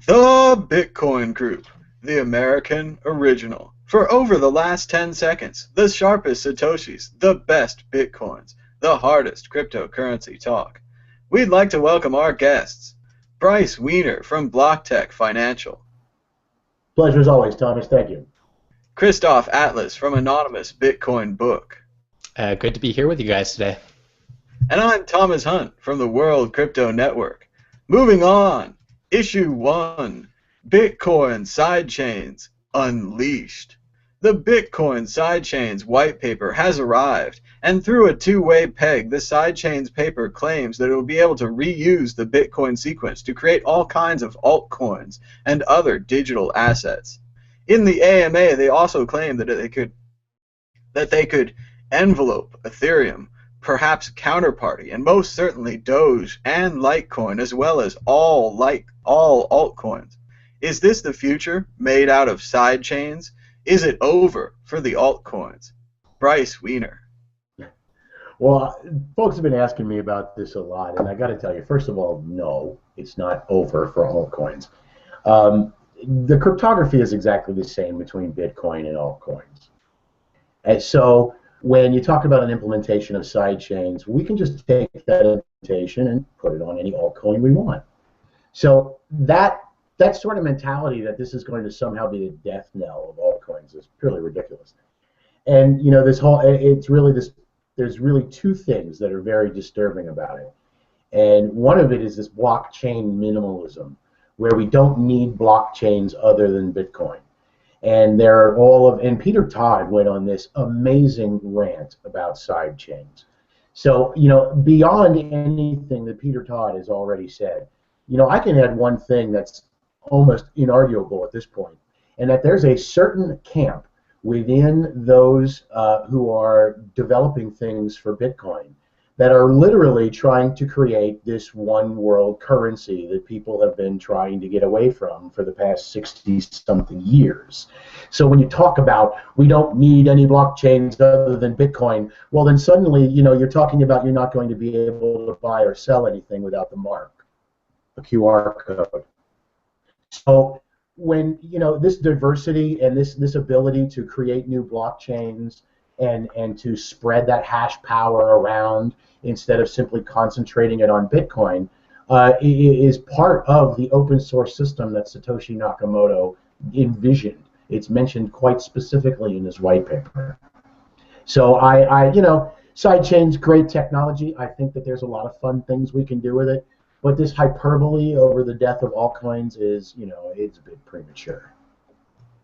The Bitcoin Group, the American original. For over the last 10 seconds, the sharpest Satoshis, the best Bitcoins, the hardest cryptocurrency talk. We'd like to welcome our guests, Bryce Wiener from BlockTech Financial, Pleasure as always, Thomas. Thank you. Christoph Atlas from Anonymous Bitcoin Book, Good to be here with you guys today. and I'm Thomas Hunt from the World Crypto Network. Moving on, Issue 1, Bitcoin Sidechains Unleashed. The Bitcoin Sidechains white paper has arrived, and through a two-way peg, the Sidechains paper claims that it will be able to reuse the Bitcoin sequence to create all kinds of altcoins and other digital assets. In the AMA, they also claim that they could envelope Ethereum, perhaps Counterparty, and most certainly Doge and Litecoin, as well as all altcoins. Is this the future made out of sidechains? Is it over for the altcoins? Bryce Wiener. Well, folks have been asking me about this a lot, and I got to tell you, first of all, no, it's not over for altcoins. The cryptography is exactly the same between Bitcoin and altcoins. And so when you talk about an implementation of sidechains, we can just take that implementation and put it on any altcoin we want. So that sort of mentality that this is going to somehow be the death knell of altcoins is purely ridiculous. And you know, there's really two things that are very disturbing about it. And one of it is this blockchain minimalism, where we don't need blockchains other than Bitcoin. And and Peter Todd went on this amazing rant about sidechains. So, you know, beyond anything that Peter Todd has already said, you know, I can add one thing that's almost inarguable at this point, and that there's a certain camp within those who are developing things for Bitcoin that are literally trying to create this one world currency that people have been trying to get away from for the past 60-something years. So when you talk about we don't need any blockchains other than Bitcoin, well then suddenly, you know, you're talking about you're not going to be able to buy or sell anything without the mark, a QR code. So when, you know, this diversity and this ability to create new blockchains and to spread that hash power around instead of simply concentrating it on Bitcoin is part of the open source system that Satoshi Nakamoto envisioned. It's mentioned quite specifically in his white paper. So you know, sidechains, great technology. I think that there's a lot of fun things we can do with it. But this hyperbole over the death of altcoins is, you know, it's a bit premature.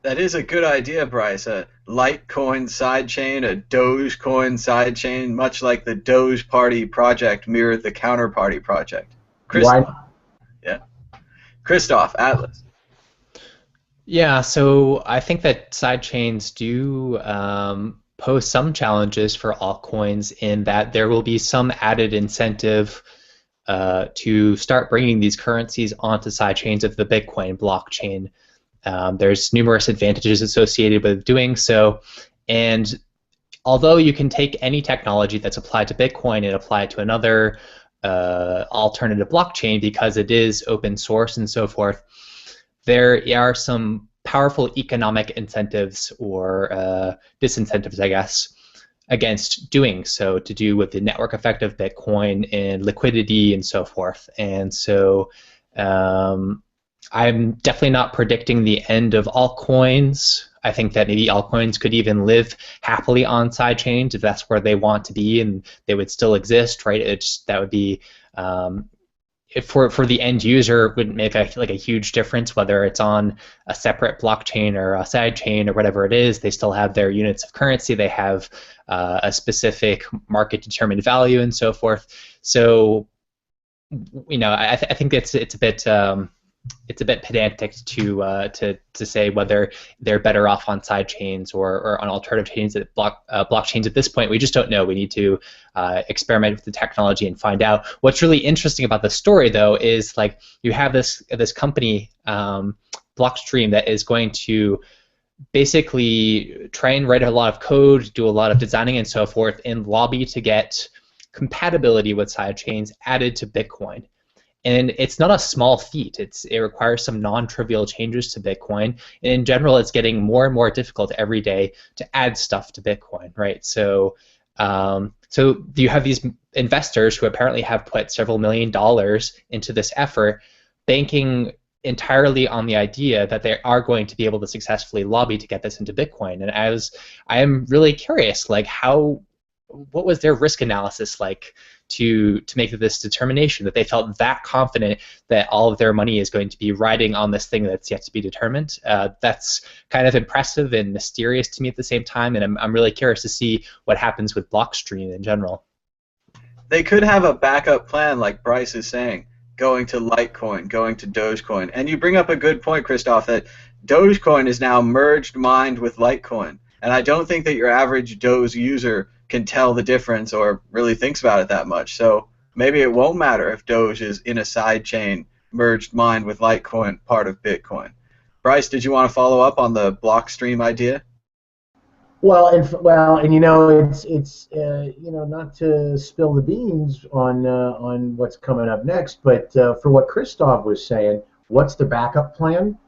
That is a good idea, Bryce. A Litecoin sidechain, a Dogecoin sidechain, much like the Doge Party project mirrored the Counterparty project. Why? Yeah. Christoph Atlas. Yeah, so I think that sidechains do pose some challenges for altcoins in that there will be some added incentive to start bringing these currencies onto sidechains of the Bitcoin blockchain. There's numerous advantages associated with doing so, and although you can take any technology that's applied to Bitcoin and apply it to another alternative blockchain because it is open source and so forth, there are some powerful economic incentives or disincentives, I guess, against doing so, to do with the network effect of Bitcoin and liquidity and so forth. And so I'm definitely not predicting the end of altcoins. I think that maybe altcoins could even live happily on sidechains if that's where they want to be, and they would still exist, right? That would be for the end user, it wouldn't make a huge difference whether it's on a separate blockchain or a sidechain or whatever it is. They still have their units of currency. They have a specific market-determined value and so forth. So, you know, I think it's a bit pedantic to say whether they're better off on sidechains or on alternative chains at blockchains at this point. We just don't know. We need to experiment with the technology and find out. What's really interesting about the story, though, is like you have this company, Blockstream, that is going to basically try and write a lot of code, do a lot of designing and so forth, and lobby to get compatibility with sidechains added to Bitcoin. And it's not a small feat. It requires some non-trivial changes to Bitcoin. And in general, it's getting more and more difficult every day to add stuff to Bitcoin, right? So you have these investors who apparently have put several $1,000,000 into this effort, banking entirely on the idea that they are going to be able to successfully lobby to get this into Bitcoin. And I am really curious, like what was their risk analysis like to make this determination that they felt that confident that all of their money is going to be riding on this thing that's yet to be determined? That's kind of impressive and mysterious to me at the same time, and I'm really curious to see what happens with Blockstream in general. They could have a backup plan, like Bryce is saying, going to Litecoin, going to Dogecoin. And you bring up a good point, Christoph, that Dogecoin is now merged mined with Litecoin. And I don't think that your average Doge user can tell the difference or really thinks about it that much. So maybe it won't matter if Doge is in a sidechain merged mined with Litecoin, part of Bitcoin. Bryce, did you want to follow up on the Blockstream idea? Well, and you know, it's you know, not to spill the beans on what's coming up next, but for what Christoph was saying, what's the backup plan?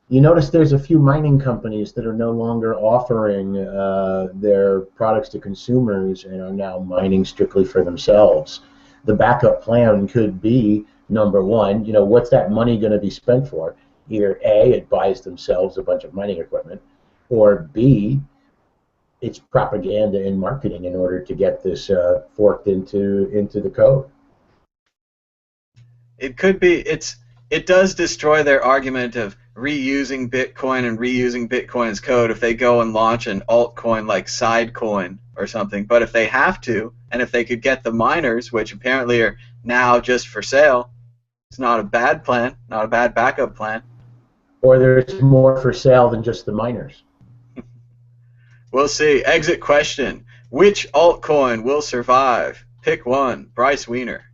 You notice there's a few mining companies that are no longer offering their products to consumers and are now mining strictly for themselves. The backup plan could be, number one, you know, what's that money going to be spent for? Either A, it buys themselves a bunch of mining equipment, or B, it's propaganda and marketing in order to get this forked into the code. It could be. It does destroy their argument of reusing Bitcoin and reusing Bitcoin's code if they go and launch an altcoin like Sidecoin or something. But if they have to, and if they could get the miners, which apparently are now just for sale, it's not a bad plan, not a bad backup plan. Or there's more for sale than just the miners. We'll see. Exit question. Which altcoin will survive? Pick one. Bryce Wiener.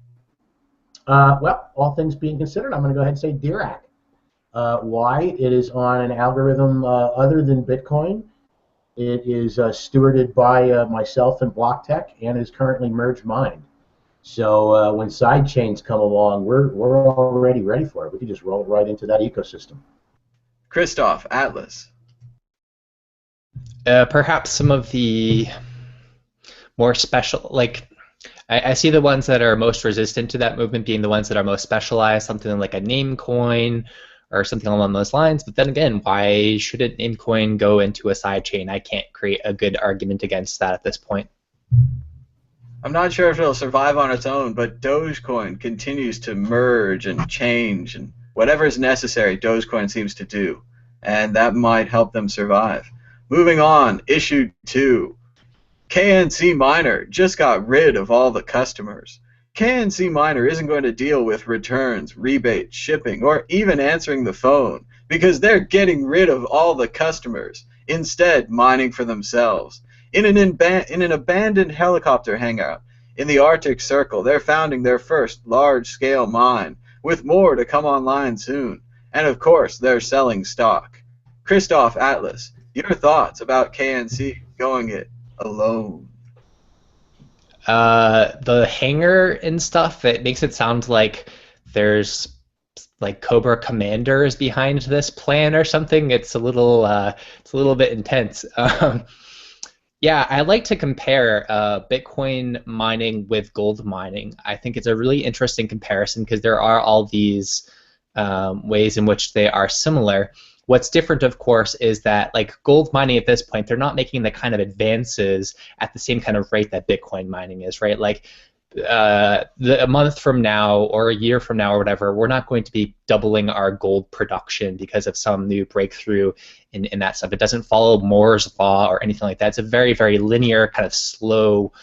Well, all things being considered, I'm going to go ahead and say Dirac. Why? It is on an algorithm other than Bitcoin. It is stewarded by myself and BlockTech and is currently merged mined. So when Sidechains come along, we're already ready for it. We can just roll it right into that ecosystem. Christoph, Atlas. Perhaps some of the more special, like I see the ones that are most resistant to that movement being the ones that are most specialized, something like a Namecoin or something along those lines. But then again, why shouldn't Namecoin go into a sidechain? I can't create a good argument against that at this point. I'm not sure if it'll survive on its own, but Dogecoin continues to merge and change, and whatever is necessary, Dogecoin seems to do, and that might help them survive. Moving on, issue 2. KNC Miner just got rid of all the customers. KNC Miner isn't going to deal with returns, rebates, shipping, or even answering the phone because they're getting rid of all the customers, instead mining for themselves. In an abandoned helicopter hangout in the Arctic Circle, they're founding their first large-scale mine, with more to come online soon. And of course, they're selling stock. Christoph, Atlas, your thoughts about KNC going it alone? The hangar and stuff, it makes it sound like there's like Cobra Commanders behind this plan or something. It's a little bit intense. Yeah, I like to compare Bitcoin mining with gold mining. I think it's a really interesting comparison because there are all these ways in which they are similar. What's different, of course, is that like gold mining at this point, they're not making the kind of advances at the same kind of rate that Bitcoin mining is, right? Like a month from now or a year from now or whatever, we're not going to be doubling our gold production because of some new breakthrough in that stuff. It doesn't follow Moore's law or anything like that. It's a very, very linear, kind of slow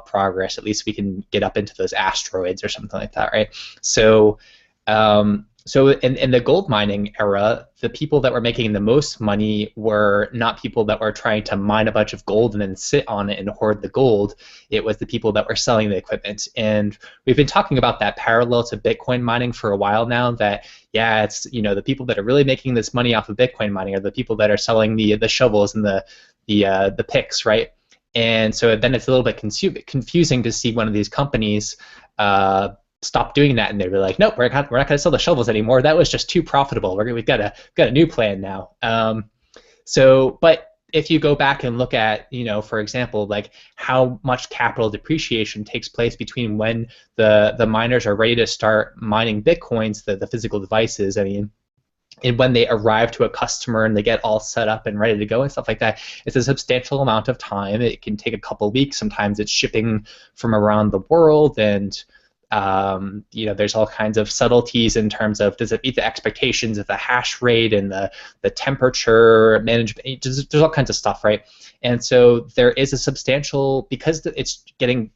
progress. At least we can get up into those asteroids or something like that, right? So in the gold mining era, the people that were making the most money were not people that were trying to mine a bunch of gold and then sit on it and hoard the gold. It was the people that were selling the equipment. And we've been talking about that parallel to Bitcoin mining for a while now, that, yeah, it's, you know, the people that are really making this money off of Bitcoin mining are the people that are selling the shovels and the picks, right? And so then it's a little bit confusing to see one of these companies stop doing that, and they'd be like, nope, we're not going to sell the shovels anymore. That was just too profitable. We've got a new plan now. But if you go back and look at, for example, like how much capital depreciation takes place between when the miners are ready to start mining Bitcoins, the physical devices, I mean, and when they arrive to a customer and they get all set up and ready to go and stuff like that, it's a substantial amount of time. It can take a couple weeks. Sometimes it's shipping from around the world, and there's all kinds of subtleties in terms of, does it meet the expectations of the hash rate and the temperature management? There's all kinds of stuff, right? And so there is a substantial, because it's getting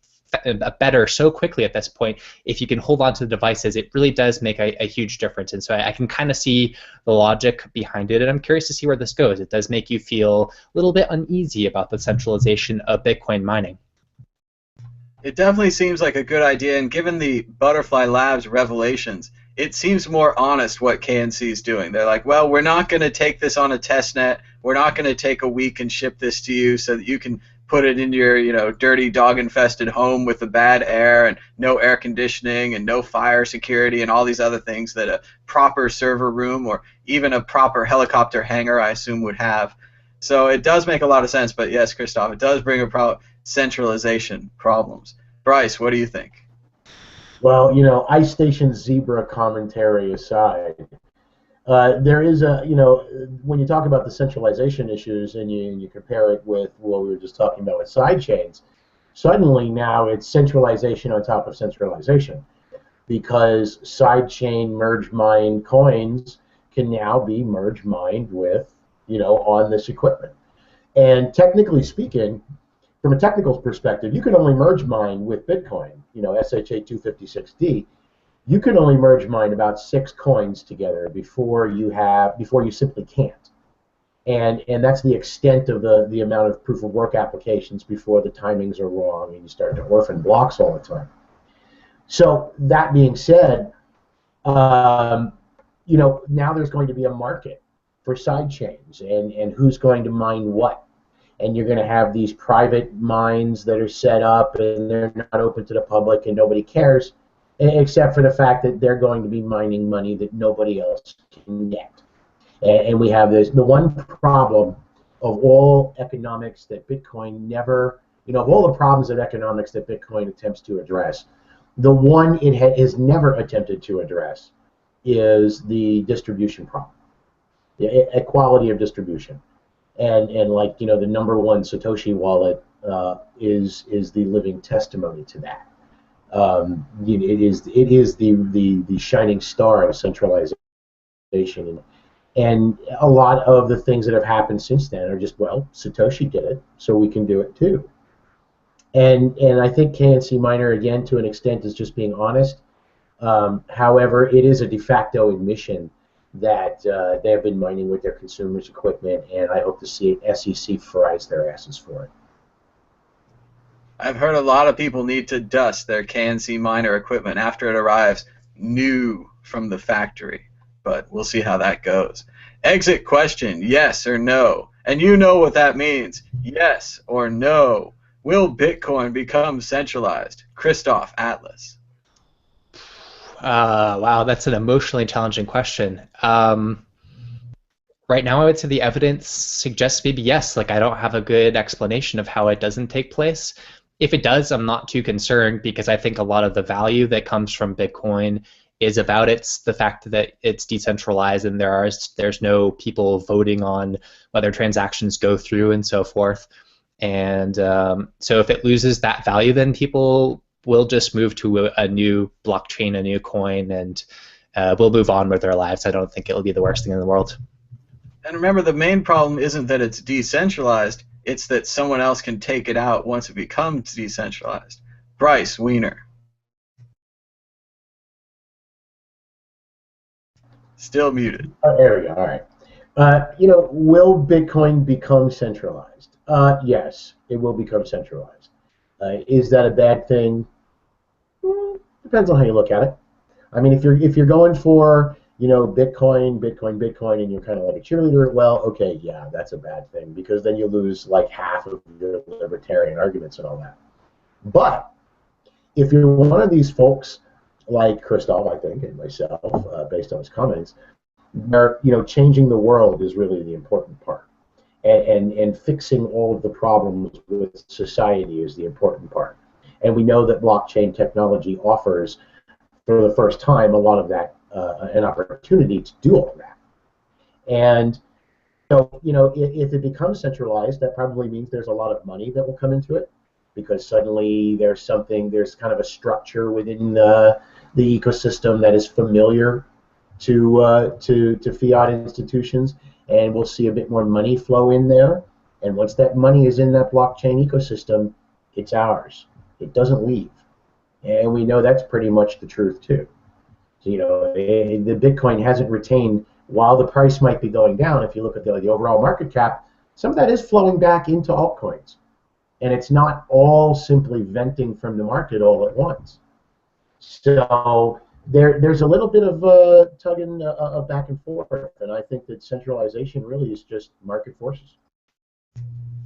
better so quickly at this point, if you can hold on to the devices, it really does make a huge difference. And so I can kind of see the logic behind it, and I'm curious to see where this goes. It does make you feel a little bit uneasy about the centralization of Bitcoin mining. It definitely seems like a good idea, and given the Butterfly Labs revelations, it seems more honest what KNC is doing. They're like, well, we're not going to take this on a test net. We're not going to take a week and ship this to you so that you can put it in your, dirty, dog-infested home with the bad air and no air conditioning and no fire security and all these other things that a proper server room or even a proper helicopter hangar, I assume, would have. So it does make a lot of sense, but yes, Christoph, it does bring about centralization problems. Bryce, what do you think? Well, Ice Station Zebra commentary aside, there is when you talk about the centralization issues and you compare it with what we were just talking about with sidechains, suddenly now it's centralization on top of centralization, because sidechain merge mined coins can now be merge mined with, on this equipment. And technically speaking, from a technical perspective, you can only merge mine with Bitcoin, SHA-256D. You can only merge mine about 6 coins together before you simply can't. And that's the extent of the amount of proof of work applications before the timings are wrong and you start to orphan blocks all the time. So that being said, now there's going to be a market for sidechains and who's going to mine what. And you're going to have these private mines that are set up and they're not open to the public and nobody cares, except for the fact that they're going to be mining money that nobody else can get. And we have the one problem of all economics that Bitcoin never, of all the problems of economics that Bitcoin attempts to address, the one it has never attempted to address is the distribution problem, the equality of distribution. And like, the number one Satoshi wallet is the living testimony to that. It is the shining star of centralization, and a lot of the things that have happened since then are just, well, Satoshi did it, so we can do it too. And I think KNC Miner, again, to an extent, is just being honest. However, it is a de facto admission that they have been mining with their consumers' equipment, and I hope to see SEC fries their asses for it. I've heard a lot of people need to dust their KNC Miner equipment after it arrives new from the factory, but we'll see how that goes. Exit question, yes or no? And you know what that means. Yes or no? Will Bitcoin become centralized? Christoph Atlas. Wow, that's an emotionally challenging question. Right now, I would say the evidence suggests maybe yes. Like, I don't have a good explanation of how it doesn't take place. If it does, I'm not too concerned, because I think a lot of the value that comes from Bitcoin is about the fact that it's decentralized and there's no people voting on whether transactions go through and so forth. And so if it loses that value, then people will just move to a new blockchain, a new coin, and we'll move on with their lives. I don't think it'll be the worst thing in the world. And remember, the main problem isn't that it's decentralized, it's that someone else can take it out once it becomes decentralized. Bryce Wiener. Still muted. There we go. All right. Will Bitcoin become centralized? Yes, it will become centralized. Is that a bad thing? Depends on how you look at it. I mean, if you're going for Bitcoin, and you're kind of like a cheerleader, well, okay, yeah, that's a bad thing, because then you lose like half of your libertarian arguments and all that. But if you're one of these folks like Christoph, I think, and myself, based on his comments, where changing the world is really the important part, and fixing all of the problems with society is the important part. And we know that blockchain technology offers, for the first time, a lot of that, an opportunity to do all of that. And so, if it becomes centralized, that probably means there's a lot of money that will come into it, because suddenly there's kind of a structure within the ecosystem that is familiar to fiat institutions, and we'll see a bit more money flow in there. And once that money is in that blockchain ecosystem, it's ours. It doesn't leave. And we know that's pretty much the truth too. So, the Bitcoin hasn't retained, while the price might be going down, if you look at the overall market cap, some of that is flowing back into altcoins. And it's not all simply venting from the market all at once. So there's a little bit of tugging back and forth, and I think that centralization really is just market forces.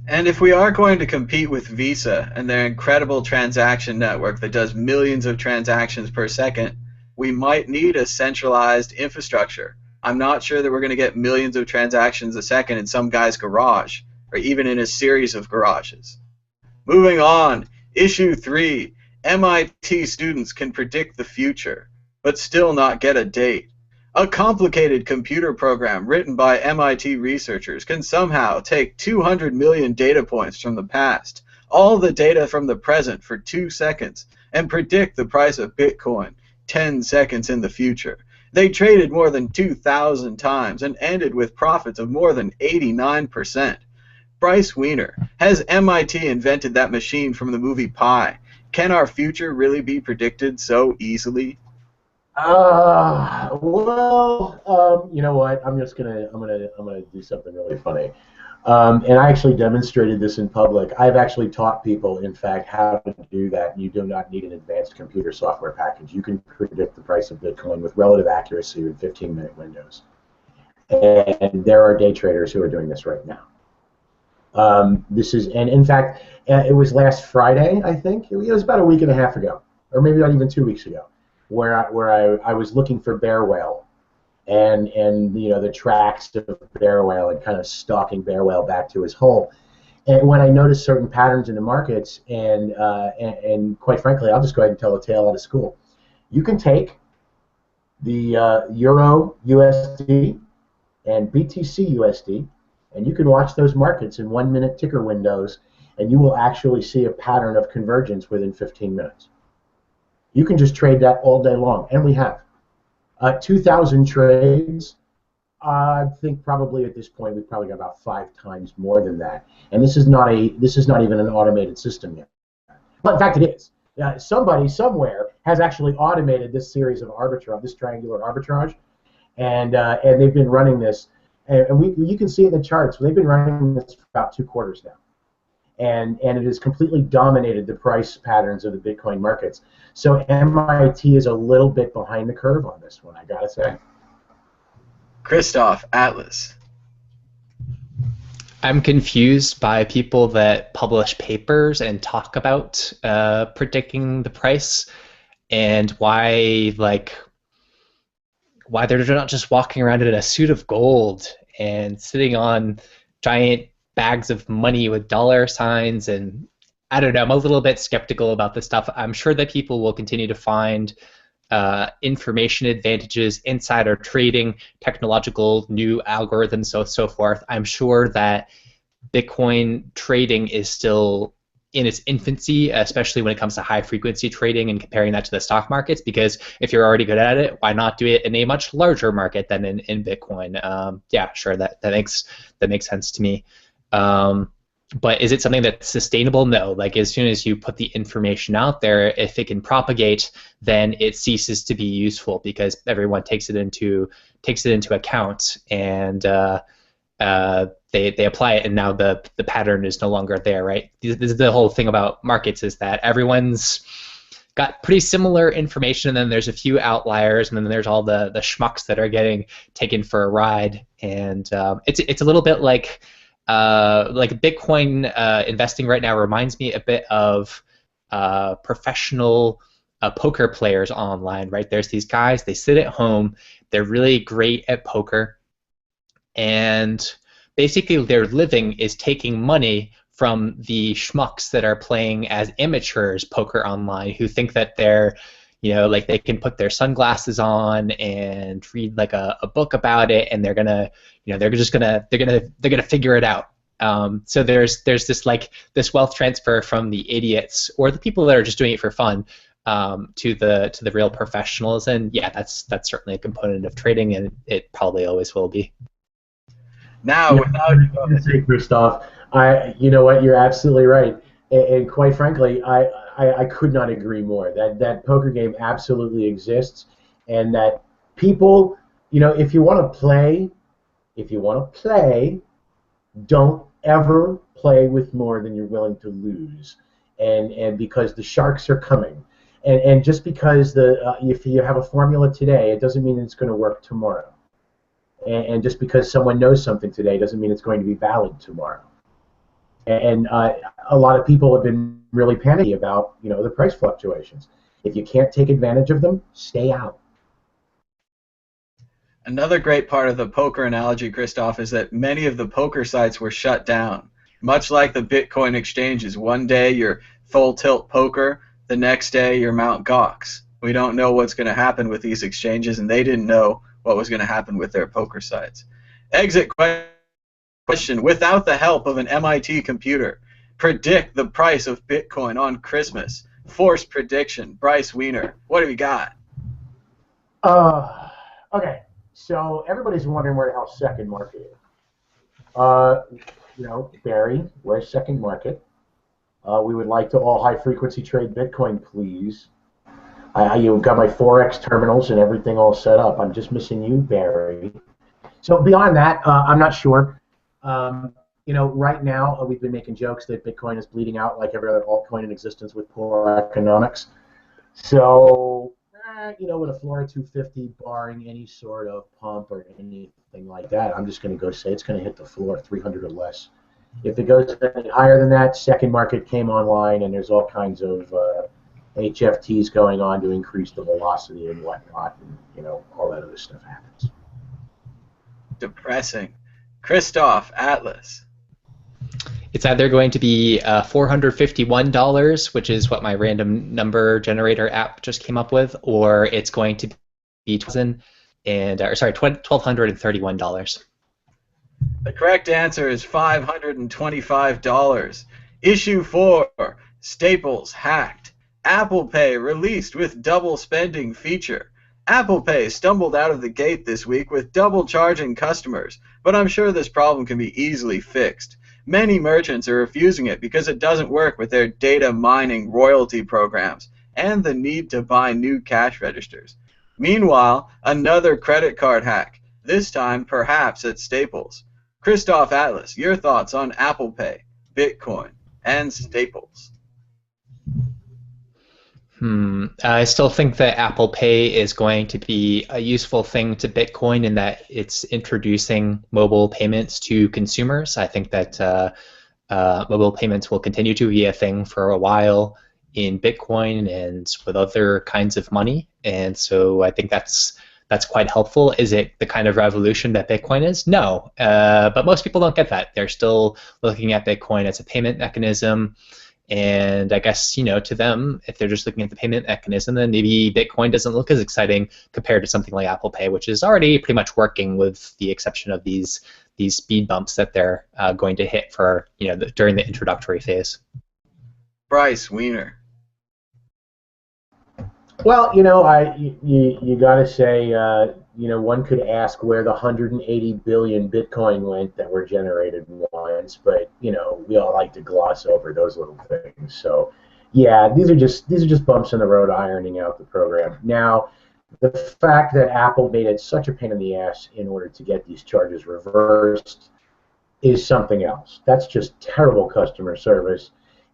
And if we are going to compete with Visa and their incredible transaction network that does millions of transactions per second, we might need a centralized infrastructure. I'm not sure that we're going to get millions of transactions a second in some guy's garage, or even in a series of garages. Moving on, issue 3. MIT students can predict the future, but still not get a date. A complicated computer program written by MIT researchers can somehow take 200 million data points from the past, all the data from the present for 2 seconds, and predict the price of Bitcoin 10 seconds in the future. They traded more than 2,000 times and ended with profits of more than 89%. Bryce Wiener, has MIT invented that machine from the movie Pi? Can our future really be predicted so easily? You know what? I'm gonna do something really funny. And I actually demonstrated this in public. I've actually taught people, in fact, how to do that. You do not need an advanced computer software package. You can predict the price of Bitcoin with relative accuracy in 15-minute windows. And there are day traders who are doing this right now. And in fact, it was last Friday, I think. It was about a week and a half ago, or maybe not even 2 weeks ago, where I was looking for bear whale, and the tracks of bear whale, and kind of stalking bear whale back to his hole. And when I noticed certain patterns in the markets, and quite frankly, I'll just go ahead and tell a tale out of school. You can take the Euro USD and BTC USD, and you can watch those markets in 1-minute ticker windows, and you will actually see a pattern of convergence within 15 minutes. You can just trade that all day long, and we have 2,000 trades. I think probably at this point we've probably got about 5 times more than that, and this is not even an automated system yet. But in fact, it is. Somebody somewhere has actually automated this series of arbitrage, this triangular arbitrage, and they've been running this. And you can see it in the charts. They've been running this for about 2 quarters now, and it has completely dominated the price patterns of the Bitcoin markets. So MIT is a little bit behind the curve on this one, I gotta say. Christoph, Atlas. I'm confused by people that publish papers and talk about predicting the price, and why they're not just walking around in a suit of gold and sitting on giant bags of money with dollar signs. And I don't know, I'm a little bit skeptical about this stuff. I'm sure that people will continue to find information advantages, insider trading, technological new algorithms, so forth. I'm sure that Bitcoin trading is still in its infancy, especially when it comes to high frequency trading and comparing that to the stock markets, because if you're already good at it, why not do it in a much larger market than in Bitcoin? Yeah, sure, that makes sense to me. But is it something that's sustainable? No. Like, as soon as you put the information out there, if it can propagate, then it ceases to be useful because everyone takes it into account, and they apply it, and now the pattern is no longer there, right? This is the whole thing about markets, is that everyone's got pretty similar information, and then there's a few outliers, and then there's all the schmucks that are getting taken for a ride. And it's a little bit like Bitcoin investing right now reminds me a bit of professional poker players online, right? There's these guys, they sit at home, they're really great at poker, and basically their living is taking money from the schmucks that are playing as amateurs poker online, who think that they're, like they can put their sunglasses on and read like a book about it, and they're gonna, they're gonna figure it out. So there's this wealth transfer from the idiots or the people that are just doing it for fun, to the real professionals, and yeah, that's certainly a component of trading, and it probably always will be. Now, without say, Christoph, you know what, you're absolutely right, and quite frankly, I could not agree more. That poker game absolutely exists, and that people, if you want to play, don't ever play with more than you're willing to lose, and because the sharks are coming, and just because if you have a formula today, it doesn't mean it's going to work tomorrow. And just because someone knows something today doesn't mean it's going to be valid tomorrow. And a lot of people have been really panicky about, the price fluctuations. If you can't take advantage of them, stay out. Another great part of the poker analogy, Christoph, is that many of the poker sites were shut down. Much like the Bitcoin exchanges, one day you're full tilt poker, the next day you're Mt. Gox. We don't know what's going to happen with these exchanges, and they didn't know what was going to happen with their poker sites. Exit question: without the help of an MIT computer, predict the price of Bitcoin on Christmas. Forced prediction. Bryce Wiener, what have you got? Okay, so everybody's wondering where the hell second market is. Barry, where's second market? We would like to all high-frequency trade Bitcoin, please. You've got my Forex terminals and everything all set up. I'm just missing you, Barry. So beyond that, I'm not sure. Right now we've been making jokes that Bitcoin is bleeding out like every other altcoin in existence with poor economics. So, with a floor of 250, barring any sort of pump or anything like that, I'm just going to go say it's going to hit the floor 300 or less. If it goes any higher than that, second market came online, and there's all kinds of HFTs going on to increase the velocity and whatnot, and all that other stuff happens. Depressing. Christoph, Atlas. It's either going to be $451, which is what my random number generator app just came up with, or it's going to be $1,231. The correct answer is $525. Issue 4, Staples hacked. ApplePay released with double spending feature. ApplePay stumbled out of the gate this week with double charging customers, but I'm sure this problem can be easily fixed. Many merchants are refusing it because it doesn't work with their data mining royalty programs and the need to buy new cash registers. Meanwhile, another credit card hack, this time perhaps at Staples. Christoph, Atlas, your thoughts on ApplePay, Bitcoin, and Staples? I still think that Apple Pay is going to be a useful thing to Bitcoin in that it's introducing mobile payments to consumers. I think that mobile payments will continue to be a thing for a while in Bitcoin and with other kinds of money, and so I think that's quite helpful. Is it the kind of revolution that Bitcoin is? No, but most people don't get that. They're still looking at Bitcoin as a payment mechanism. And I guess, to them, if they're just looking at the payment mechanism, then maybe Bitcoin doesn't look as exciting compared to something like Apple Pay, which is already pretty much working, with the exception of these speed bumps that they're going to hit for, during the introductory phase. Bryce Wiener. Well, you got to say, one could ask where the 180 billion Bitcoin went that were generated once, but we all like to gloss over those little things. So, yeah, these are just bumps in the road, ironing out the program. Now, the fact that Apple made it such a pain in the ass in order to get these charges reversed is something else. That's just terrible customer service.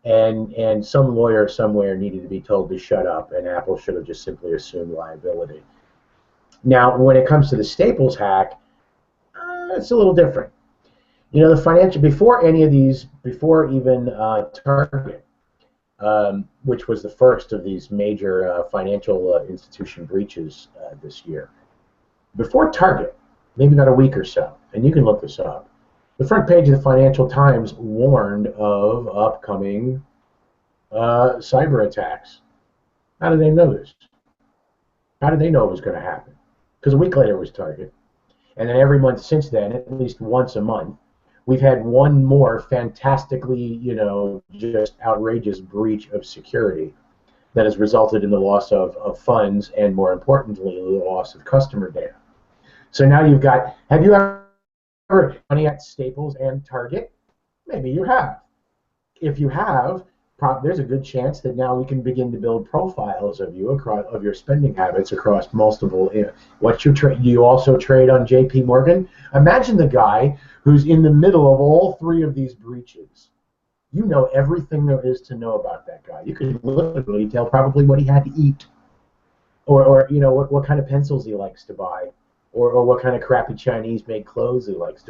And some lawyer somewhere needed to be told to shut up, and Apple should have just simply assumed liability. Now, when it comes to the Staples hack, it's a little different. The financial, before any of these, before even Target, which was the first of these major financial institution breaches this year. Before Target, maybe about a week or so, and you can look this up, the front page of the Financial Times warned of upcoming cyber attacks. How did they know this? How did they know it was going to happen? Because a week later it was Target. And then every month since then, at least once a month, we've had one more fantastically, just outrageous breach of security that has resulted in the loss of funds and, more importantly, the loss of customer data. So now you've got, have you ever money at Staples and Target? Maybe you have. If you have, there's a good chance that now we can begin to build profiles of you across of your spending habits across multiple. What you also trade on J.P. Morgan. Imagine the guy who's in the middle of all three of these breaches. You know everything there is to know about that guy. You can literally tell probably what he had to eat, or what kind of pencils he likes to buy, or what kind of crappy Chinese-made clothes he likes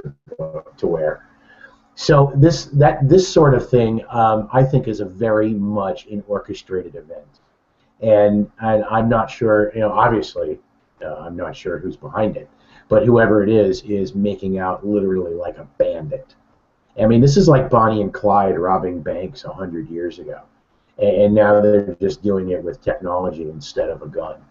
to wear. So this sort of thing, I think, is a very much an orchestrated event, and I'm not sure. Obviously, I'm not sure who's behind it, but whoever it is making out literally like a bandit. I mean, this is like Bonnie and Clyde robbing banks 100 years ago, and now they're just doing it with technology instead of a gun.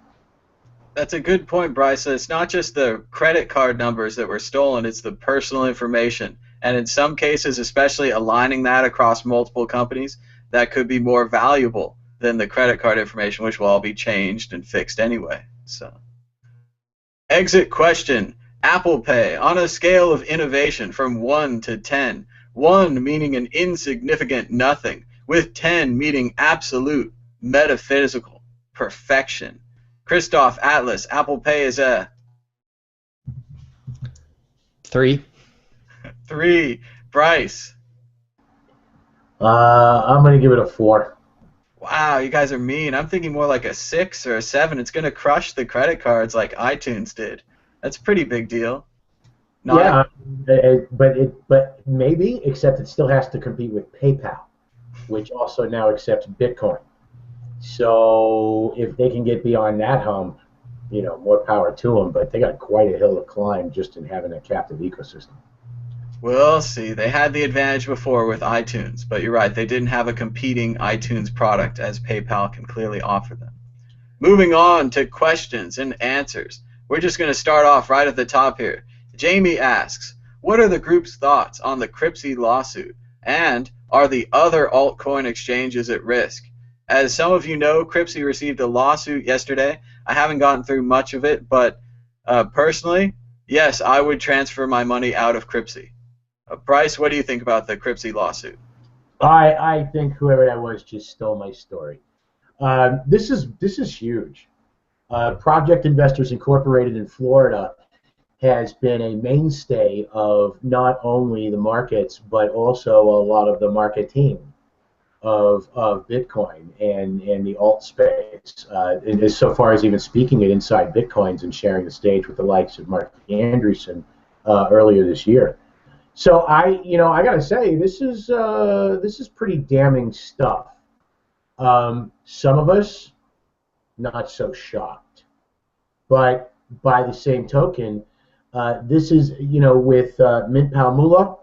That's a good point, Bryce. It's not just the credit card numbers that were stolen, it's the personal information. And in some cases, especially aligning that across multiple companies, that could be more valuable than the credit card information, which will all be changed and fixed anyway. So, exit question. ApplePay, on a scale of innovation from 1 to 10, 1 meaning an insignificant nothing, with 10 meaning absolute metaphysical perfection. Christoph, Atlas, ApplePay is a 3. 3. Bryce. I'm going to give it a 4. Wow, you guys are mean. I'm thinking more like a 6 or a 7. It's going to crush the credit cards like iTunes did. That's a pretty big deal. Yeah, but maybe, except it still has to compete with PayPal, which also now accepts Bitcoin. So if they can get beyond that hump, more power to them. But they got quite a hill to climb just in having a captive ecosystem. We'll see. They had the advantage before with iTunes, but you're right. They didn't have a competing iTunes product as PayPal can clearly offer them. Moving on to questions and answers. We're just going to start off right at the top here. Jamie asks, what are the group's thoughts on the Cripsy lawsuit? And are the other altcoin exchanges at risk? As some of you know, Cripsy received a lawsuit yesterday. I haven't gotten through much of it, but personally, yes, I would transfer my money out of Cripsy. Bryce, what do you think about the Cripsy lawsuit? I think whoever that was just stole my story. This is huge. Project Investors Incorporated in Florida has been a mainstay of not only the markets but also a lot of the marketing of Bitcoin and the alt space, as so far as even speaking it inside Bitcoins and sharing the stage with the likes of Mark Andreessen earlier this year. So I gotta say this is pretty damning stuff. Some of us not so shocked, but by the same token, this is with Mint Pal Moolah,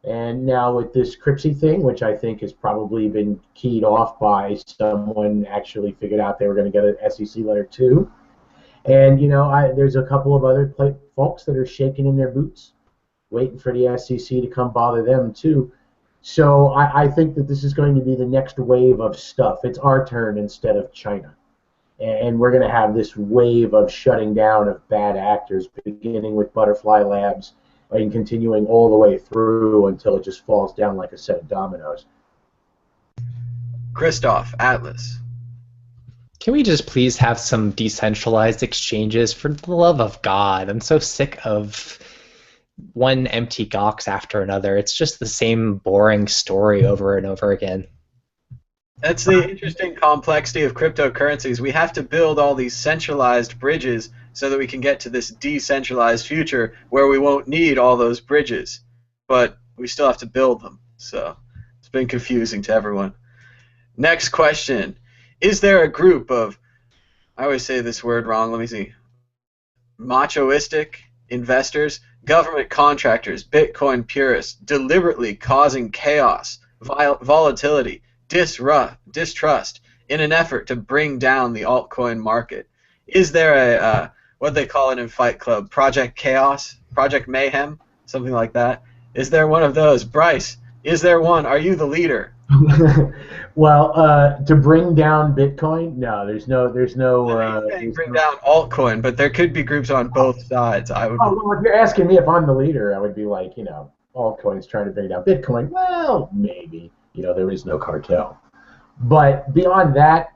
and now with this Cripsy thing, which I think has probably been keyed off by someone actually figured out they were going to get an SEC letter too. And there's a couple of other folks that are shaking in their boots, waiting for the SEC to come bother them too. So I think that this is going to be the next wave of stuff. It's our turn instead of China. And we're going to have this wave of shutting down of bad actors, beginning with Butterfly Labs and continuing all the way through until it just falls down like a set of dominoes. Christoph, Atlas. Can we just please have some decentralized exchanges, for the love of God? I'm so sick of one empty box after another. It's just the same boring story over and over again. That's the interesting complexity of cryptocurrencies. We have to build all these centralized bridges so that we can get to this decentralized future where we won't need all those bridges. But we still have to build them. So it's been confusing to everyone. Next question. Is there a group of, I always say this word wrong, let me see, machoistic investors, government contractors, Bitcoin purists, deliberately causing chaos, volatility, distrust in an effort to bring down the altcoin market? Is there a, what they call it in Fight Club, Project Chaos, Project Mayhem, something like that? Is there one of those? Bryce, is there one? Are you the leader? Well, to bring down Bitcoin, no, there's no. I'm saying bring down altcoin, but there could be groups on both sides. I would. Oh, well, if you're asking me if I'm the leader, I would be like, altcoins trying to bring down Bitcoin. Well, maybe. There is no cartel. But beyond that,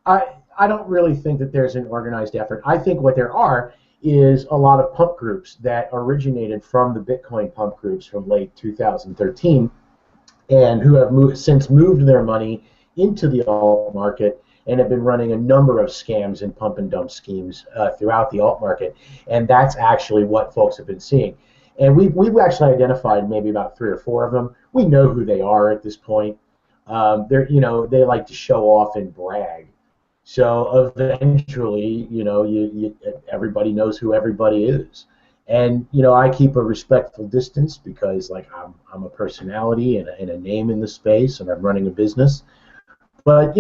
I don't really think that there's an organized effort. I think what there are is a lot of pump groups that originated from the Bitcoin pump groups from late 2013 and who have since moved their money into the alt market and have been running a number of scams and pump and dump schemes throughout the alt market. And that's actually what folks have been seeing. And we've actually identified maybe about 3 or 4 of them. We know who they are at this point. They like to show off and brag. So eventually, everybody knows who everybody is. And I keep a respectful distance because I'm a personality and a name in the space, and I'm running a business. But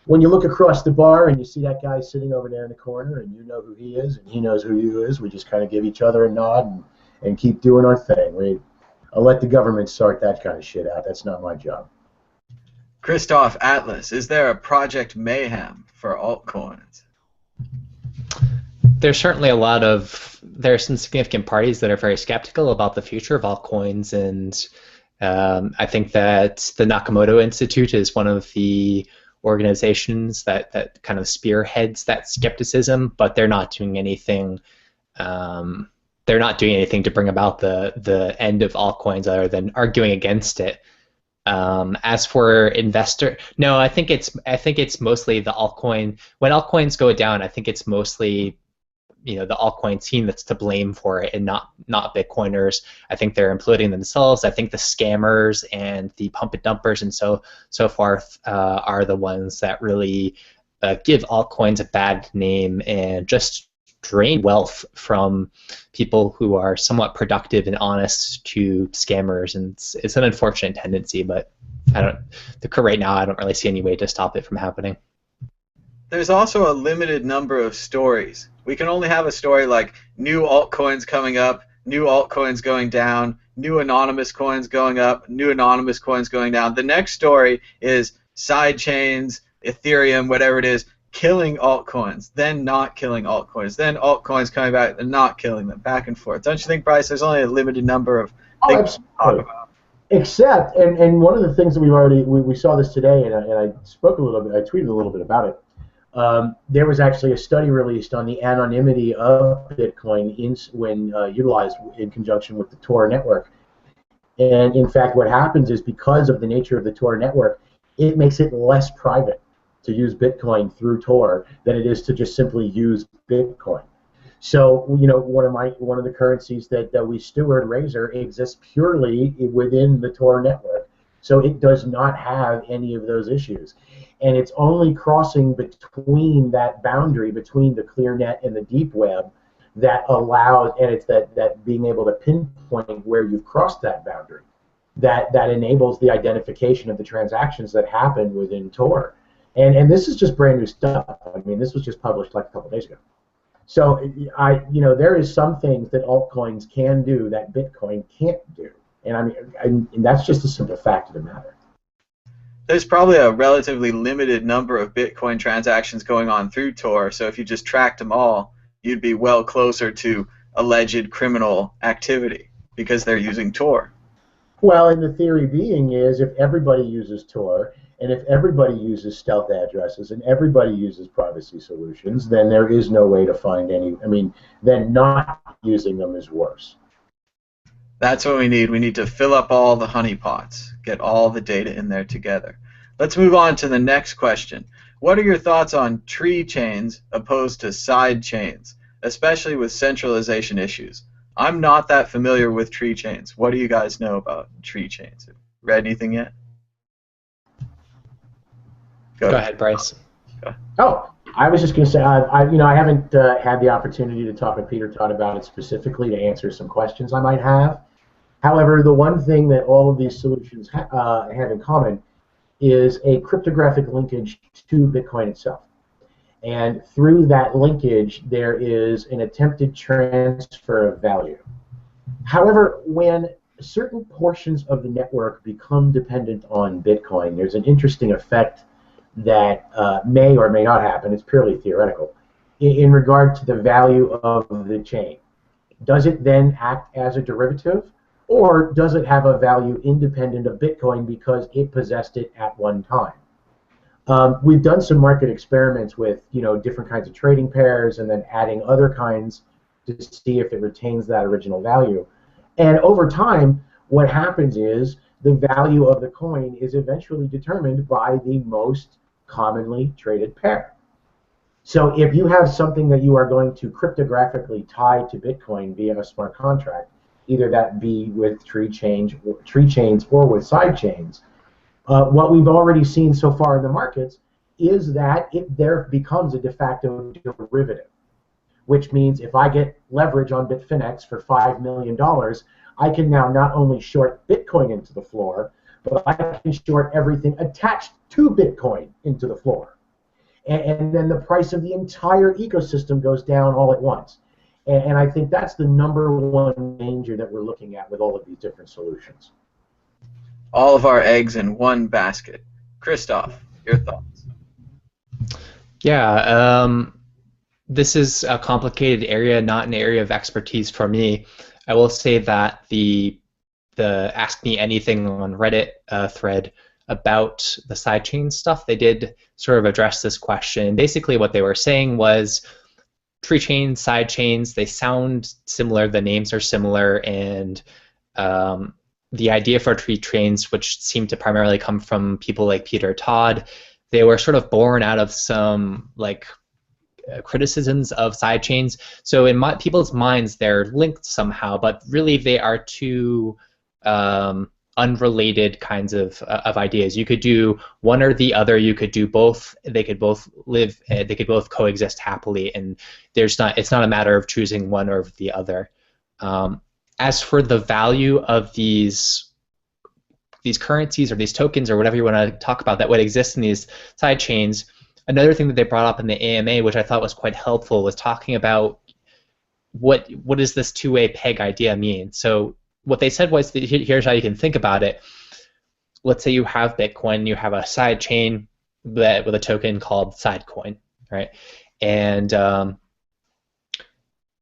when you look across the bar and you see that guy sitting over there in the corner, and you know who he is, and he knows who you is, we just kind of give each other a nod and keep doing our thing. I'll let the government sort that kind of shit out. That's not my job. Christoph Atlas, is there a Project Mayhem for altcoins? There's certainly there are some significant parties that are very skeptical about the future of altcoins, and I think that the Nakamoto Institute is one of the organizations that kind of spearheads that skepticism, but they're not doing anything. They're not doing anything to bring about the end of altcoins other than arguing against it. As for investor, no, I think it's mostly the altcoin. When altcoins go down, I think it's mostly the altcoin team that's to blame for it, and not Bitcoiners. I think they're imploding themselves. I think the scammers and the pump and dumpers and so forth are the ones that really give altcoins a bad name and just drain wealth from people who are somewhat productive and honest to scammers, and it's an unfortunate tendency, but right now I don't really see any way to stop it from happening. There's also a limited number of stories. We can only have a story like new altcoins coming up, new altcoins going down, new anonymous coins going up, new anonymous coins going down. The next story is Sidechains, Ethereum, whatever it is, killing altcoins, then not killing altcoins, then altcoins coming back and not killing them, back and forth. Don't you think, Bryce, there's only a limited number of things to talk about? Except, and one of the things that we saw this today, and I spoke a little bit, I tweeted a little bit about it. There was actually a study released on the anonymity of Bitcoin when utilized in conjunction with the Tor network. And in fact, what happens is because of the nature of the Tor network, it makes it less private to use Bitcoin through Tor than it is to just simply use Bitcoin. So, one of the currencies that we steward, Razor, exists purely within the Tor network. So it does not have any of those issues. And it's only crossing between that boundary between the clear net and the deep web that allows, and it's that being able to pinpoint where you've crossed that boundary that enables the identification of the transactions that happen within Tor. And this is just brand new stuff. I mean, this was just published like a couple days ago. So there is some things that altcoins can do that Bitcoin can't do, and that's just a simple fact of the matter. There's probably a relatively limited number of Bitcoin transactions going on through Tor, so if you just tracked them all, you'd be well closer to alleged criminal activity because they're using Tor. Well, and the theory being is if everybody uses Tor, and if everybody uses stealth addresses, and everybody uses privacy solutions, then there is no way to find any. Then not using them is worse. That's what we need. We need to fill up all the honeypots, get all the data in there together. Let's move on to the next question. What are your thoughts on tree chains opposed to side chains, especially with centralization issues? I'm not that familiar with tree chains. What do you guys know about tree chains? Read anything yet? Go ahead, Bryce. Oh, I was just going to say, I haven't had the opportunity to talk with Peter Todd about it specifically to answer some questions I might have. However, the one thing that all of these solutions have in common is a cryptographic linkage to Bitcoin itself. And through that linkage, there is an attempted transfer of value. However, when certain portions of the network become dependent on Bitcoin, there's an interesting effect that may or may not happen. It's purely theoretical in regard to the value of the chain. Does it then act as a derivative, or does it have a value independent of Bitcoin because it possessed it at one time? We've done some market experiments with different kinds of trading pairs and then adding other kinds to see if it retains that original value. And over time, what happens is the value of the coin is eventually determined by the most commonly traded pair. So if you have something that you are going to cryptographically tie to Bitcoin via a smart contract, either that be with tree chains or with sidechains, what we've already seen so far in the markets is that it there becomes a de facto derivative, which means if I get leverage on Bitfinex for $5 million, I can now not only short Bitcoin into the floor, but I can short everything attached to Bitcoin into the floor. And then the price of the entire ecosystem goes down all at once. And I think that's the number one danger that we're looking at with all of these different solutions. All of our eggs in one basket. Christoph, your thoughts? Yeah, this is a complicated area, not an area of expertise for me. I will say that the Ask Me Anything on Reddit thread about the sidechain stuff, they did sort of address this question. Basically what they were saying was tree chains, sidechains, they sound similar, the names are similar, and the idea for tree chains, which seemed to primarily come from people like Peter Todd, they were sort of born out of some criticisms of sidechains. So in people's minds, they're linked somehow, but really they are two unrelated kinds of ideas. You could do one or the other. You could do both. They could both live. They could both coexist happily, and it's not a matter of choosing one or the other. As for the value of these currencies or these tokens or whatever you want to talk about that would exist in these side chains, another thing that they brought up in the AMA, which I thought was quite helpful, was talking about what does this two-way peg idea mean. So what they said was, here's how you can think about it. Let's say you have Bitcoin, you have a side chain with a token called Sidecoin, right? And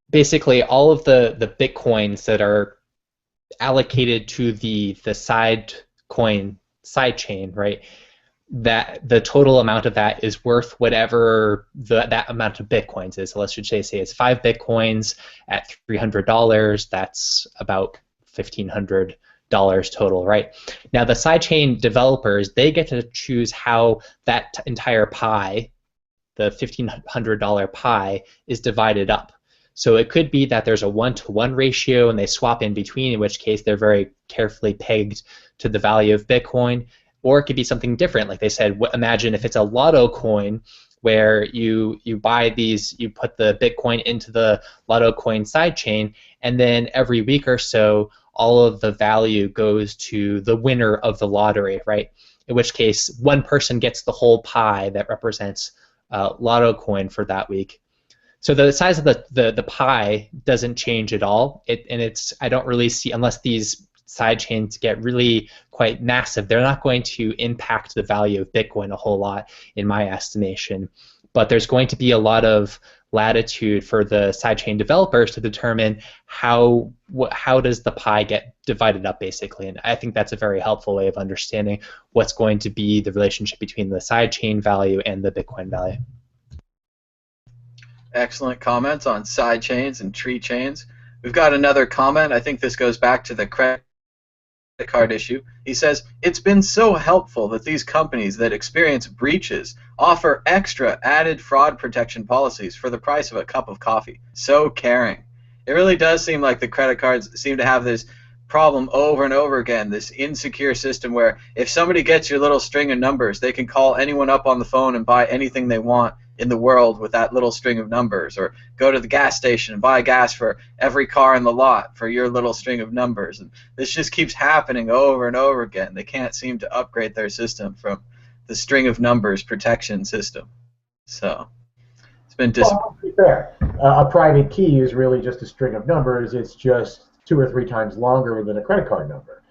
basically all of the Bitcoins that are allocated to the Sidecoin sidechain, right? That the total amount of that is worth whatever that amount of Bitcoins is. So let's just say it's 5 Bitcoins at $300. That's about $1,500 total, right? Now the sidechain developers, they get to choose how that entire pie, the $1,500 pie, is divided up. So it could be that there's a 1-to-1 ratio and they swap in between, in which case they're very carefully pegged to the value of Bitcoin. Or it could be something different. Like they said, imagine if it's a lotto coin where you buy these, you put the Bitcoin into the lotto coin sidechain, and then every week or so, all of the value goes to the winner of the lottery, right? In which case, one person gets the whole pie that represents lotto coin for that week. So the size of the pie doesn't change at all. I don't really see, unless these sidechains get really quite massive, they're not going to impact the value of Bitcoin a whole lot, in my estimation. But there's going to be a lot of latitude for the sidechain developers to determine how does the pie get divided up, basically. And I think that's a very helpful way of understanding what's going to be the relationship between the sidechain value and the Bitcoin value. Excellent comments on sidechains and tree chains. We've got another comment. I think this goes back to the credit card issue. He says, it's been so helpful that these companies that experience breaches offer extra added fraud protection policies for the price of a cup of coffee. So caring. It really does seem like the credit cards seem to have this problem over and over again, this insecure system where if somebody gets your little string of numbers, they can call anyone up on the phone and buy anything they want in the world with that little string of numbers, or go to the gas station and buy gas for every car in the lot for your little string of numbers. And this just keeps happening over and over again. They can't seem to upgrade their system from the string of numbers protection system. So it's been Well, to be fair, a private key is really just a string of numbers. It's just 2 or 3 times longer than a credit card number.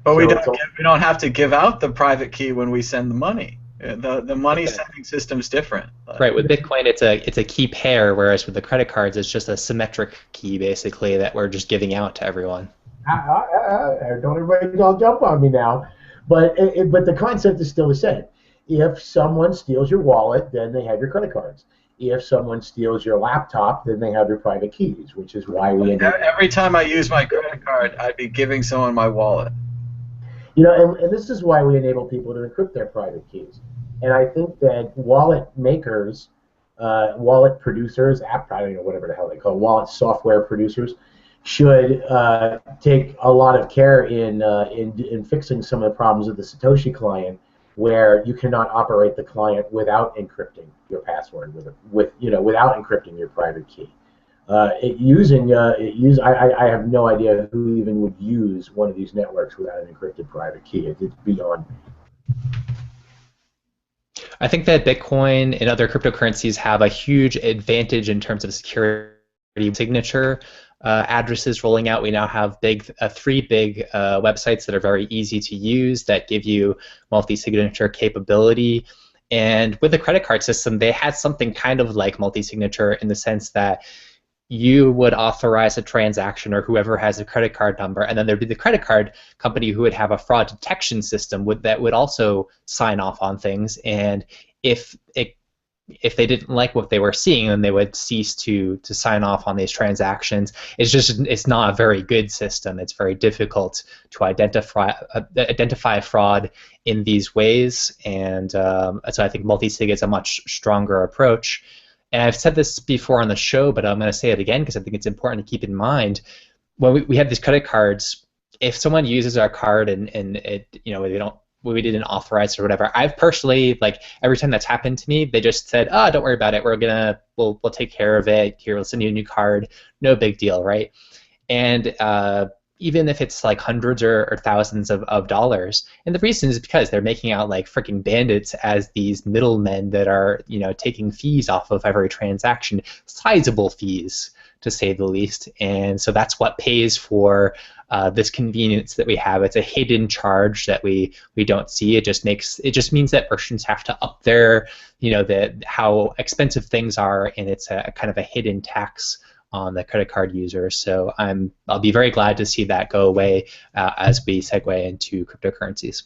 But we don't have to give out the private key when we send the money. The money sending system's different. Right, with Bitcoin it's a key pair, whereas with the credit cards it's just a symmetric key basically that we're just giving out to everyone. Don't everybody all jump on me now. But the concept is still the same. If someone steals your wallet, then they have your credit cards. If someone steals your laptop, then they have your private keys, which is why we every time I use my credit card, I'd be giving someone my wallet. You know, and this is why we enable people to encrypt their private keys. And I think that wallet makers, wallet producers, I don't know, whatever the hell they call it, wallet software producers, should take a lot of care in fixing some of the problems of the Satoshi client, where you cannot operate the client without encrypting your password, without encrypting your private key. I have no idea who even would use one of these networks without an encrypted private key. It's beyond me. I think that Bitcoin and other cryptocurrencies have a huge advantage in terms of security. Signature addresses rolling out. We now have 3 big websites that are very easy to use that give you multi-signature capability. And with the credit card system, they had something kind of like multi-signature in the sense that you would authorize a transaction, or whoever has a credit card number, and then there'd be the credit card company who would have a fraud detection system that would also sign off on things. And if they didn't like what they were seeing, then they would cease to sign off on these transactions. It's not a very good system. It's very difficult to identify fraud in these ways, and so I think multi-sig is a much stronger approach. And I've said this before on the show, but I'm going to say it again because I think it's important to keep in mind. When we have these credit cards, if someone uses our card and it, we didn't authorize it or whatever, I've personally, like, every time that's happened to me, they just said, "Oh, don't worry about it. We'll take care of it. Here, we'll send you a new card. No big deal, right?" And even if it's like hundreds or thousands of dollars, and the reason is because they're making out like freaking bandits as these middlemen that are taking fees off of every transaction, sizable fees to say the least. And so that's what pays for this convenience that we have. It's a hidden charge that we don't see. It just means that merchants have to up their how expensive things are, and it's a kind of a hidden tax on the credit card users. So I'll be very glad to see that go away as we segue into cryptocurrencies.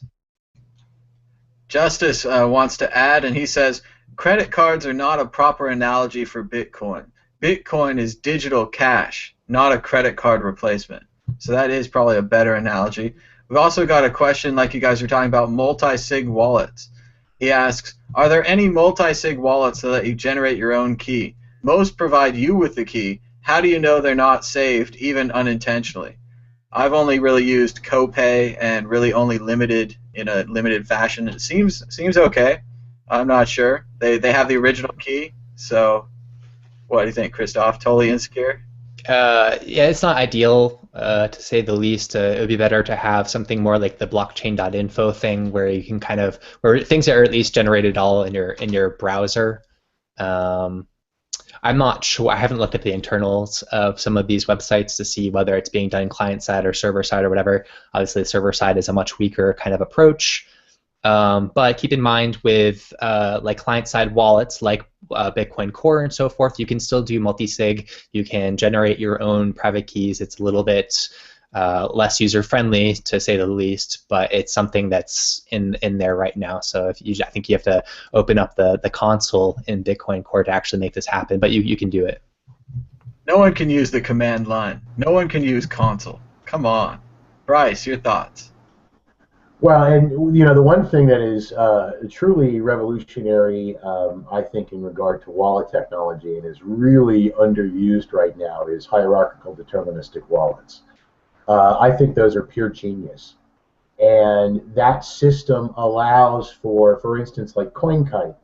Justice wants to add, and he says, credit cards are not a proper analogy for Bitcoin. Bitcoin is digital cash, not a credit card replacement. So that is probably a better analogy. We've also got a question, like you guys were talking about, multi-sig wallets. He asks, are there any multi-sig wallets that let you generate your own key? Most provide you with the key. How do you know they're not saved, even unintentionally? I've only really used copay and really only limited in a limited fashion. It seems okay. I'm not sure. They have the original key, so what do you think, Christoph? Totally insecure? Yeah, it's not ideal, to say the least. It would be better to have something more like the blockchain.info thing, where you can where things are at least generated all in your browser. I'm not sure. I haven't looked at the internals of some of these websites to see whether it's being done client side or server side or whatever. Obviously, the server side is a much weaker kind of approach. But keep in mind with like client side wallets like Bitcoin Core and so forth, you can still do multi-sig. You can generate your own private keys. It's a little bit less user-friendly, to say the least, but it's something that's in there right now. So I think you have to open up the console in Bitcoin Core to actually make this happen, but you can do it. No one can use the command line. No one can use console. Come on. Bryce, your thoughts? Well, and the one thing that is truly revolutionary, I think, in regard to wallet technology and is really underused right now is hierarchical deterministic wallets. I think those are pure genius. And that system allows for instance, like CoinKite.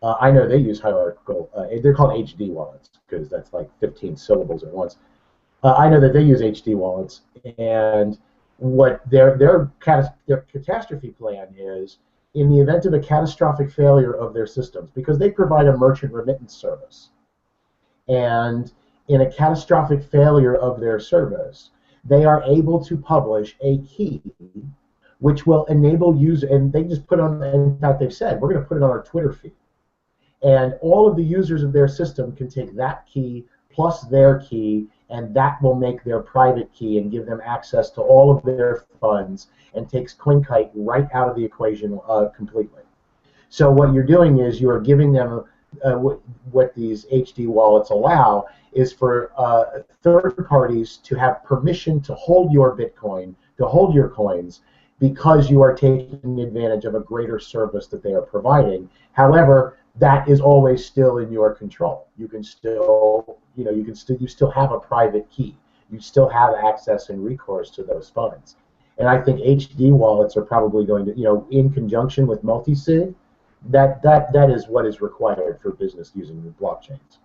I know they use hierarchical, they're called HD wallets because that's like 15 syllables at once. I know that they use HD wallets, and what their catastrophe plan is in the event of a catastrophic failure of their systems, because they provide a merchant remittance service. And in a catastrophic failure of their service, they are able to publish a key which will enable users, and they just put on, in fact, they've said, we're going to put it on our Twitter feed. And all of the users of their system can take that key plus their key, and that will make their private key and give them access to all of their funds, and takes CoinKite right out of the equation completely. So what you're doing is you are giving them what these HD wallets allow is for third parties to have permission to hold your Bitcoin, to hold your coins, because you are taking advantage of a greater service that they are providing. However, that is always still in your control. You can still, you still have a private key. You still have access and recourse to those funds. And I think HD wallets are probably going to, in conjunction with multi-sig, that is what is required for business using the blockchains.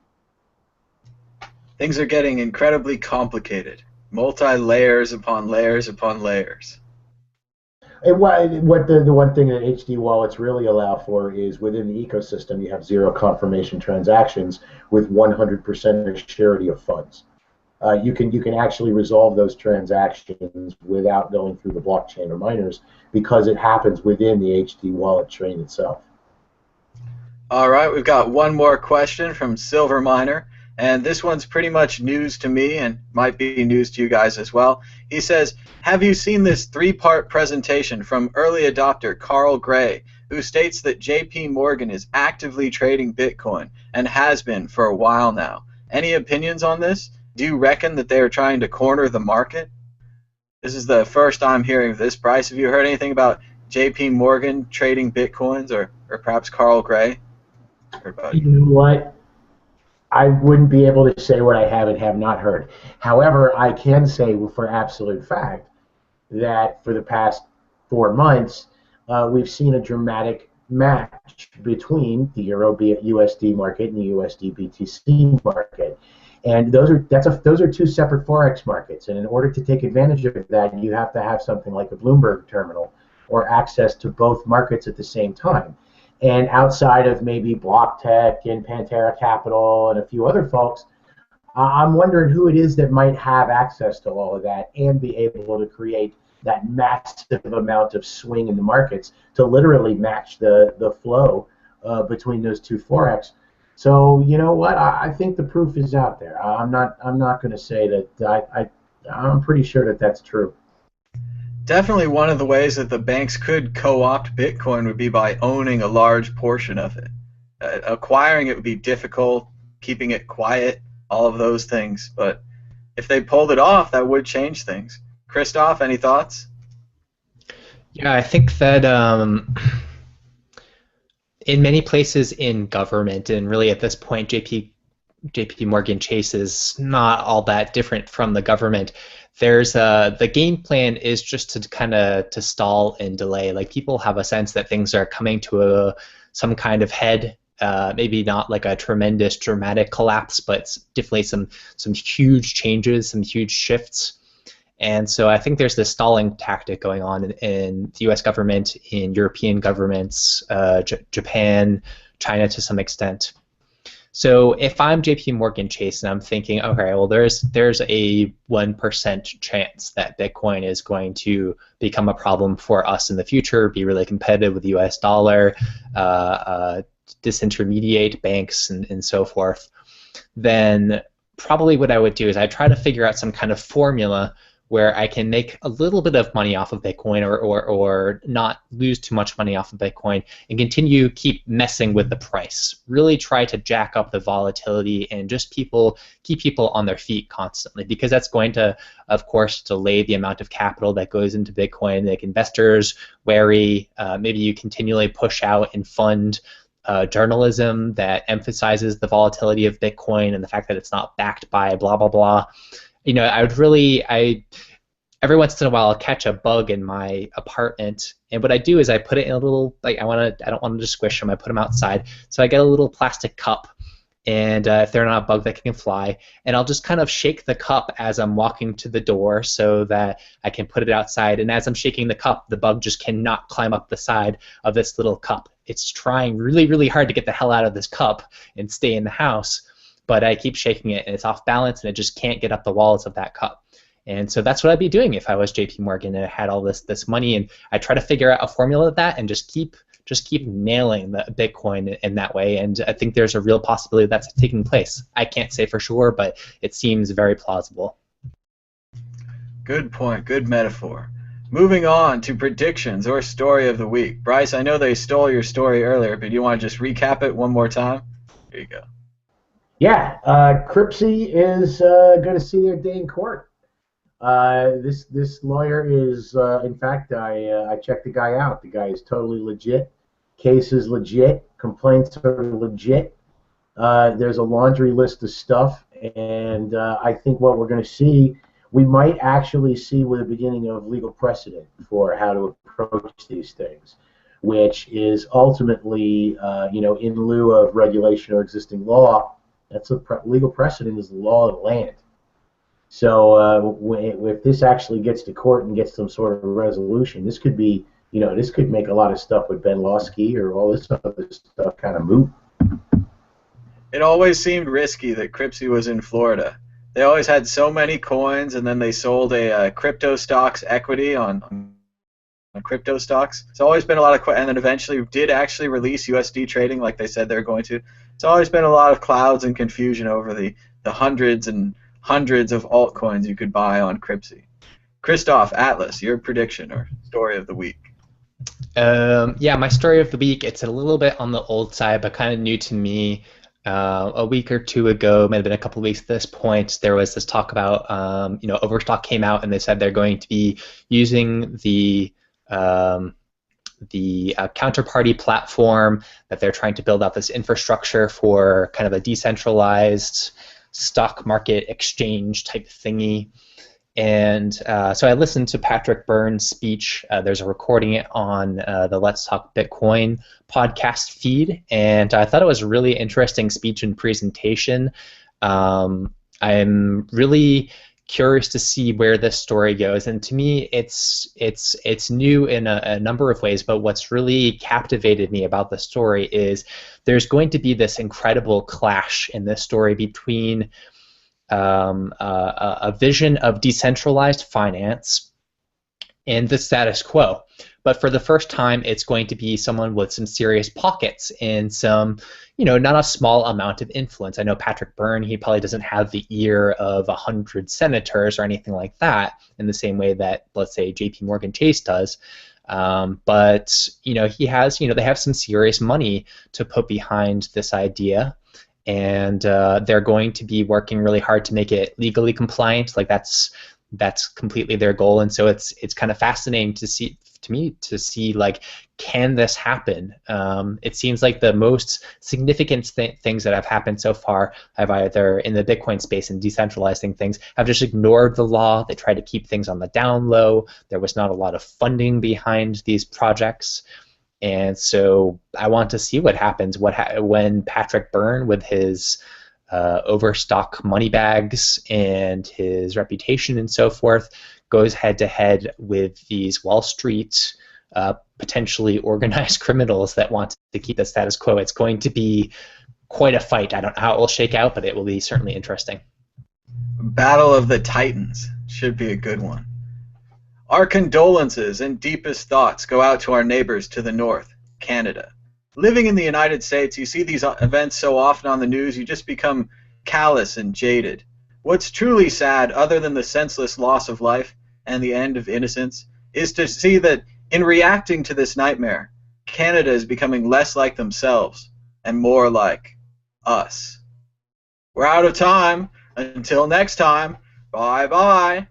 Things are getting incredibly complicated. Multi-layers upon layers upon layers. And what the one thing that HD wallets really allow for is within the ecosystem you have zero confirmation transactions with 100% surety of funds. You can actually resolve those transactions without going through the blockchain or miners because it happens within the HD wallet chain itself. All right, we've got one more question from Silver Miner, and this one's pretty much news to me and might be news to you guys as well. He says, have you seen this 3-part presentation from early adopter Carl Gray, who states that JP Morgan is actively trading Bitcoin and has been for a while now? Any opinions on this? Do you reckon that they are trying to corner the market? This is the first I'm hearing of this, Bryce. Have you heard anything about JP Morgan trading Bitcoins or perhaps Carl Gray? You know what? I wouldn't be able to say what I have and have not heard. However, I can say for absolute fact that for the past 4 months, we've seen a dramatic match between the Euro USD market and the USD BTC market. And those are 2 separate forex markets. And in order to take advantage of that, you have to have something like a Bloomberg terminal or access to both markets at the same time. And outside of maybe BlockTech and Pantera Capital and a few other folks, I'm wondering who it is that might have access to all of that and be able to create that massive amount of swing in the markets to literally match the flow between those 2 forex. So you know what? I think the proof is out there. I'm not going to say that. I'm pretty sure that that's true. Definitely one of the ways that the banks could co-opt Bitcoin would be by owning a large portion of it. Acquiring it would be difficult, keeping it quiet, all of those things. But if they pulled it off, that would change things. Christoph, any thoughts? Yeah, I think that in many places in government, and really at this point, JP Morgan Chase is not all that different from the government. There's the game plan is just to kind of to stall and delay. Like people have a sense that things are coming to some kind of head. Maybe not like a tremendous dramatic collapse, but definitely some huge changes, some huge shifts. And so I think there's this stalling tactic going on in the U.S. government, in European governments, Japan, China to some extent. So if I'm JP Morgan Chase and I'm thinking, okay, well there's a 1% chance that Bitcoin is going to become a problem for us in the future, be really competitive with the US dollar, disintermediate banks and so forth, then probably what I would do is I'd try to figure out some kind of formula where I can make a little bit of money off of Bitcoin or not lose too much money off of Bitcoin and keep messing with the price. Really try to jack up the volatility and just keep people on their feet constantly, because that's going to, of course, delay the amount of capital that goes into Bitcoin, make investors wary. Maybe you continually push out and fund journalism that emphasizes the volatility of Bitcoin and the fact that it's not backed by blah, blah, blah. You know, every once in a while I'll catch a bug in my apartment, and what I do is I put it in a little, like, I don't want to just squish them. I put them outside, so I get a little plastic cup, and if they're not a bug that can fly, and I'll just kind of shake the cup as I'm walking to the door so that I can put it outside. And as I'm shaking the cup, the bug just cannot climb up the side of this little cup. It's trying really, really hard to get the hell out of this cup and stay in the house, but I keep shaking it, and it's off balance, and it just can't get up the walls of that cup. And so that's what I'd be doing if I was JP Morgan and I had all this money, and I try to figure out a formula of that and just keep nailing the Bitcoin in that way. And I think there's a real possibility that's taking place. I can't say for sure, but it seems very plausible. Good point. Good metaphor. Moving on to predictions or story of the week. Bryce, I know they stole your story earlier, but do you want to just recap it one more time? Here you go. Yeah, Cripsy is going to see their day in court. This lawyer is, in fact, I checked the guy out. The guy is totally legit. Case is legit. Complaints are legit. There's a laundry list of stuff, and I think what we're going to see, we might actually see with the beginning of legal precedent for how to approach these things, which is ultimately, in lieu of regulation or existing law, that's legal precedent is the law of the land. So if this actually gets to court and gets some sort of resolution, this could be, this could make a lot of stuff with Ben Lawsky or all this other stuff kind of moot. It always seemed risky that Cripsy was in Florida. They always had so many coins, and then they sold a crypto stocks equity on crypto stocks. It's always been a lot of, and then eventually did actually release USD trading like they said they were going to. It's always been a lot of clouds and confusion over the hundreds and hundreds of altcoins you could buy on Cripsy. Christoph, Atlas, your prediction or story of the week. Yeah, my story of the week, it's a little bit on the old side, but kind of new to me. A week or two ago, might have been a couple of weeks at this point, there was this talk about, Overstock came out and they said they're going to be using the counterparty platform, that they're trying to build out this infrastructure for kind of a decentralized stock market exchange type thingy. And so I listened to Patrick Byrne's speech. There's a recording on the Let's Talk Bitcoin podcast feed, and I thought it was a really interesting speech and presentation. I'm really curious to see where this story goes, and to me it's new in a number of ways, but what's really captivated me about the story is there's going to be this incredible clash in this story between a vision of decentralized finance and the status quo. But for the first time, it's going to be someone with some serious pockets and some, not a small amount of influence. I know Patrick Byrne, he probably doesn't have the ear of 100 senators or anything like that in the same way that, let's say, JP Morgan Chase does. But, he has, they have some serious money to put behind this idea. And they're going to be working really hard to make it legally compliant. Like that's completely their goal. And so it's kind of fascinating to see like, can this happen? It seems like the most significant things that have happened so far have either in the Bitcoin space and decentralizing things have just ignored the law. They tried to keep things on the down low. There was not a lot of funding behind these projects. And so I want to see what happens when Patrick Byrne, with his Overstock money bags and his reputation and so forth, goes head-to-head with these Wall Street potentially organized criminals that want to keep the status quo. It's going to be quite a fight. I don't know how it will shake out, but it will be certainly interesting. Battle of the Titans should be a good one. Our condolences and deepest thoughts go out to our neighbors to the north, Canada. Living in the United States, you see these events so often on the news, you just become callous and jaded. What's truly sad, other than the senseless loss of life and the end of innocence, is to see that in reacting to this nightmare, Canada is becoming less like themselves and more like us. We're out of time. Until next time, bye-bye.